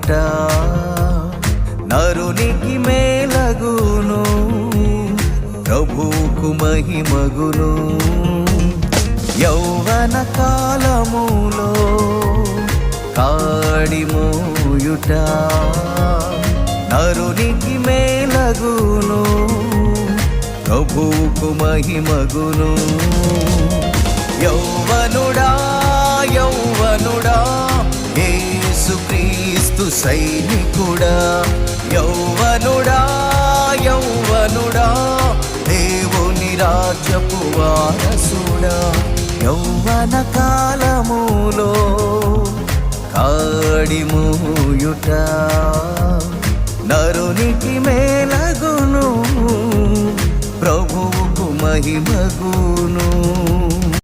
మోయుట నరునికి మేలగును, ప్రభువుకు మహిమగును. యౌవన కాలములో కాడి మోయుట నరునికి మేలగును, ప్రభువుకు మహిమగును. యౌవనుడా యౌవనుడా యేసుక్రీస్తు సైనికుడా, యౌవనుడా యౌవనుడా దేవుని రాజ్యపు వారసుడా. యౌవన కాలములో కాడి మోయుట నరునికి మేలగును, ప్రభువుకు మహిమగును.